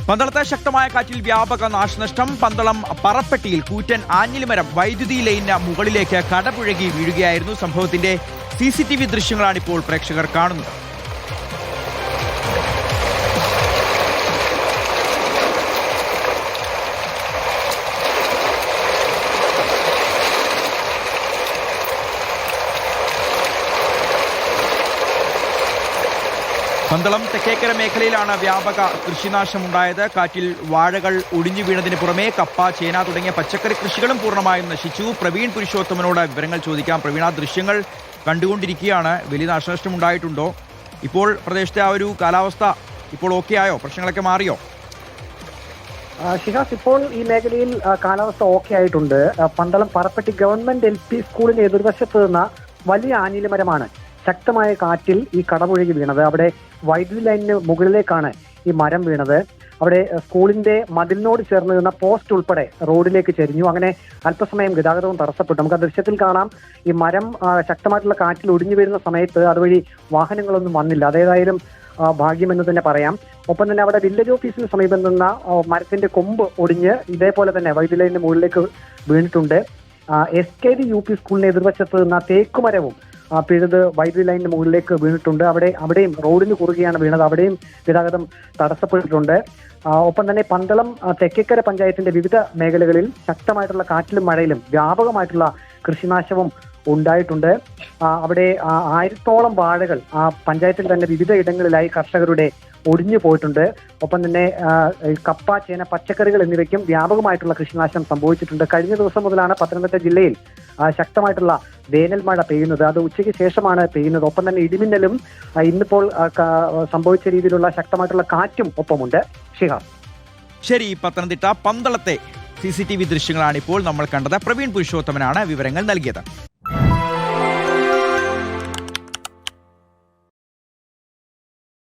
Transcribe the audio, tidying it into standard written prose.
പന്തളത്തെ ശക്തമായ കാറ്റിൽ വ്യാപക നാശനഷ്ടം. പന്തളം പറപ്പെട്ടിയിൽ കൂറ്റൻ ആഞ്ഞിലിമരം വൈദ്യുതി ലൈനിന് മുകളിലേക്ക് കടപുഴകി വീഴുകയായിരുന്നു. സംഭവത്തിന്റെ CCTV ദൃശ്യങ്ങളാണ് ഇപ്പോൾ പ്രേക്ഷകർ കാണുന്നത്. പന്തളം തെക്കേക്കര മേഖലയിലാണ് വ്യാപക കൃഷിനാശമുണ്ടായത്. കാറ്റിൽ വാഴകൾ ഒടിഞ്ഞു വീണതിന് പുറമെ കപ്പ, ചേന തുടങ്ങിയ പച്ചക്കറി കൃഷികളും പൂർണ്ണമായും നശിച്ചു. പ്രവീൺ പുരുഷോത്തമനോട് വിവരങ്ങൾ ചോദിക്കാം. പ്രവീൺ, ആ ദൃശ്യങ്ങൾ കണ്ടുകൊണ്ടിരിക്കുകയാണ്. വലിയ നാശനഷ്ടം ഉണ്ടായിട്ടുണ്ടോ? ഇപ്പോൾ പ്രദേശത്തെ ആ ഒരു കാലാവസ്ഥ ഇപ്പോൾ ഓക്കെ ആയോ? പ്രശ്നങ്ങളൊക്കെ മാറിയോ? ഷിഹാസ്, ഇപ്പോൾ ഈ മേഖലയിൽ കാലാവസ്ഥ ഓക്കെ ആയിട്ടുണ്ട്. പന്തളം പറപ്പെട്ടി ഗവൺമെന്റ് LP സ്കൂളിന്റെ എതിർവശത്ത് നിന്ന വലിയ ആഞ്ഞിലിമരമാണ് ശക്തമായ കാറ്റിൽ ഈ കടപുഴകി വീണത്. അവിടെ വൈദ്യുതി ലൈനിന് മുകളിലേക്കാണ് ഈ മരം വീണത്. അവിടെ സ്കൂളിന്റെ മതിലിനോട് ചേർന്ന് നിന്ന പോസ്റ്റ് ഉൾപ്പെടെ റോഡിലേക്ക് ചെരിഞ്ഞു. അങ്ങനെ അല്പസമയം ഗതാഗതവും തടസ്സപ്പെട്ടു. നമുക്ക് ആ ദൃശ്യത്തിൽ കാണാം, ഈ മരം ശക്തമായിട്ടുള്ള കാറ്റിൽ ഒടിഞ്ഞു വീഴുന്ന സമയത്ത് അതുവഴി വാഹനങ്ങളൊന്നും വന്നില്ല. അതേതായാലും ഭാഗ്യമെന്ന് തന്നെ പറയാം. ഒപ്പം തന്നെ അവിടെ വില്ലേജ് ഓഫീസിന് സമീപം നിന്ന മരത്തിന്റെ കൊമ്പ് ഒടിഞ്ഞ് ഇതേപോലെ തന്നെ വൈദ്യുതി ലൈനിന് മുകളിലേക്ക് വീണിട്ടുണ്ട്. SKD UP സ്കൂളിന്റെ എതിർവശത്ത് നിന്ന തേക്കുമരവും പിഴുത് വൈദ്യുതി ലൈനിന് മുകളിലേക്ക് വീണിട്ടുണ്ട്. അവിടെയും റോഡിന് കുറുകെയാണ് വീണത്. അവിടെയും ഗതാഗതം തടസ്സപ്പെട്ടിട്ടുണ്ട്. ഒപ്പം തന്നെ പന്തളം തെക്കേക്കര പഞ്ചായത്തിന്റെ വിവിധ മേഖലകളിൽ ശക്തമായിട്ടുള്ള കാറ്റിലും മഴയിലും വ്യാപകമായിട്ടുള്ള കൃഷിനാശവും ഉണ്ടായിട്ടുണ്ട്. അവിടെ 1000-ഓളം വാഴകൾ ആ പഞ്ചായത്തിൽ തന്നെ വിവിധ ഇടങ്ങളിലായി കർഷകരുടെ ഒടിഞ്ഞു പോയിട്ടുണ്ട്. ഒപ്പം തന്നെ കപ്പ, ചേന, പച്ചക്കറികൾ എന്നിവയ്ക്കും വ്യാപകമായിട്ടുള്ള കൃഷിനാശം സംഭവിച്ചിട്ടുണ്ട്. കഴിഞ്ഞ ദിവസം മുതലാണ് പത്തനംതിട്ട ജില്ലയിൽ ശക്തമായിട്ടുള്ള വേനൽ മഴ പെയ്യുന്നത്. അത് ഉച്ചയ്ക്ക് ശേഷമാണ് പെയ്യുന്നത്. ഒപ്പം തന്നെ ഇടിമിന്നലും ഇന്നിപ്പോൾ സംഭവിച്ച രീതിയിലുള്ള ശക്തമായിട്ടുള്ള കാറ്റും ഒപ്പമുണ്ട്. ഷിഹാബ്, ശരി. പത്തനംതിട്ട പന്തളത്തെ CCTV ദൃശ്യങ്ങളാണ് ഇപ്പോൾ നമ്മൾ കണ്ടത്. പ്രവീൺ പുരുഷോത്തമനാണ് വിവരങ്ങൾ നൽകിയത്.